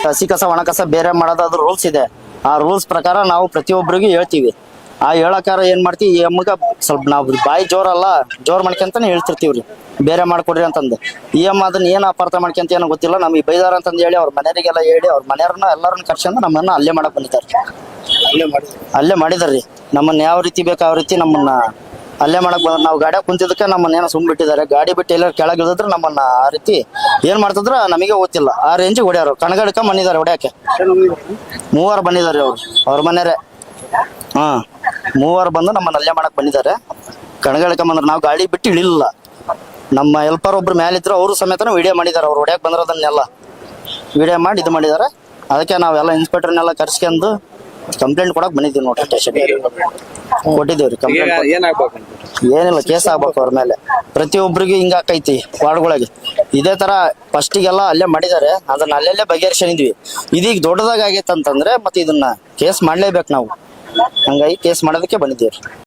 ಹಸಿ ಕಸ ಒಣ ಕಸ ಬೇರೆ ಮಾಡೋದಾದ ರೂಲ್ಸ್ ಇದೆ. ಆ ರೂಲ್ಸ್ ಪ್ರಕಾರ ನಾವು ಪ್ರತಿಯೊಬ್ಬರಿಗೂ ಹೇಳ್ತೀವಿ. ಆ ಹೇಳಕಾರ ಏನ್ ಮಾಡ್ತೀವಿ, ಈ ಅಮ್ಮಗ ಸ್ವಲ್ಪ ನಾವು ಬಾಯಿ ಜೋರ್ ಮಾಡ್ಕೊಂತಾನೆ ಹೇಳ್ತಿರ್ತೀವ್ರಿ, ಬೇರೆ ಮಾಡ್ಕೊಡ್ರಿ ಅಂತಂದು. ಈ ಅಮ್ಮ ಅದನ್ನ ಏನ್ ಅಪಾರ್ಥ ಮಾಡ್ಕೊಂತ ಏನೋ ಗೊತ್ತಿಲ್ಲ, ನಮಗೆ ಬೈದಾರ ಅಂತಂದು ಹೇಳಿ ಅವ್ರ ಮನೆಯವರಿಗೆಲ್ಲ ಹೇಳಿ ಅವ್ರ ಮನೆಯವ್ರನ್ನ ಎಲ್ಲರನ್ನ ಕರ್ಸ್ಕೊಂಡು ನಮ್ಮನ್ನ ಅಲ್ಲೇ ಮಾಡಕ್ ಬಂದಿದ್ದಾರೆ. ಅಲ್ಲೇ ಮಾಡಿದಾರ್ರಿ. ನಮ್ಮನ್ನ ಯಾವ ರೀತಿ ಬೇಕು ಆ ರೀತಿ ನಮ್ಮನ್ನ ಅಲ್ಲೇ ಮಾಡಕ್ ಬಂದ್ರ. ನಾವು ಗಾಡಿಯಾಗ ಕುಂತಿದ್ದಕ್ಕೆ ನಮ್ಮನ್ನ ಏನೋ ಸುಮ್ ಬಿಟ್ಟಿದ್ದಾರೆ. ಗಾಡಿ ಬಿಟ್ಟು ಎಲ್ಲ ಕೆಳಗೆ ಇಳಿದ್ರೆ ನಮ್ಮನ್ನ ಆ ರೀತಿ ಏನ್ ಮಾಡ್ತಿದ್ರ ನಮಗೆ ಗೊತ್ತಿಲ್ಲ. ಆ ರೇಂಜಿಗೆ ಹೊಡ್ಯಾರು, ಕಣಗಡ್ಕ ಬಂದಿದ್ದಾರೆ ಹೊಡ್ಯಾಕೆ. 3 ಬಂದಿದ್ದಾರೆ ಅವ್ರ ಮನೆಯವ್ರೆ. ಮೂವರು ಬಂದು ನಮ್ಮನ್ನ ಅಲ್ಲೇ ಮಾಡಕ್ ಬಂದಿದ್ದಾರೆ. ಕಣಗಡ್ಕ ಬಂದ್ರೆ ನಾವು ಗಾಡಿ ಬಿಟ್ಟು ಇಳಿಲಿಲ್ಲ. ನಮ್ಮ ಹೆಲ್ಪರ್ ಒಬ್ರು ಮೇಲಿದ್ರು, ಅವರು ಸಮೇತನ ವಿಡಿಯೋ ಮಾಡಿದ್ದಾರೆ. ಅವ್ರು ಹೊಡ್ಯಾಕ್ ಬಂದಿರೋದನ್ನೆಲ್ಲ ವಿಡಿಯೋ ಮಾಡಿ ಇದು ಮಾಡಿದ್ದಾರೆ. ಅದಕ್ಕೆ ನಾವೆಲ್ಲ ಇನ್ಸ್ಪೆಕ್ಟರ್ನೆಲ್ಲ ಕರ್ಸ್ಕೊಂಡು ಕಂಪ್ಲೇಂಟ್ ಕೊಡಕ್ ಬಂದಿದ್ದೀವಿ ನೋಡ್ರಿ. ಸ್ಟೇಷನ್ ಕೊಟ್ಟಿದ್ದೀವ್ರಿ ಕಂಪ್ಲೇಂಟ್. ಏನಿಲ್ಲ, ಕೇಸ್ ಆಗ್ಬೇಕು ಅವ್ರ ಮೇಲೆ. ಪ್ರತಿಯೊಬ್ಬರಿಗೆ ಹಿಂಗ ಆಕೈತಿ ವಾರ್ಡ್ಗಳಿಗೆ. ಇದೇ ತರ ಫಸ್ಟಿಗೆಲ್ಲ ಅಲ್ಲೇ ಮಾಡಿದ್ದಾರೆ, ಅದನ್ನ ಅಲ್ಲೆಲ್ಲೇ ಬಗೆಹರಿಸಿದ್ವಿ. ಇದೀಗ ದೊಡ್ಡದಾಗ ಆಗೈತೆ ಅಂತಂದ್ರೆ ಮತ್ತೆ ಇದನ್ನ ಕೇಸ್ ಮಾಡ್ಲೇಬೇಕು ನಾವು. ಹಂಗಾಗಿ ಕೇಸ್ ಮಾಡೋದಕ್ಕೆ ಬಂದಿದ್ದೀವ್ರಿ.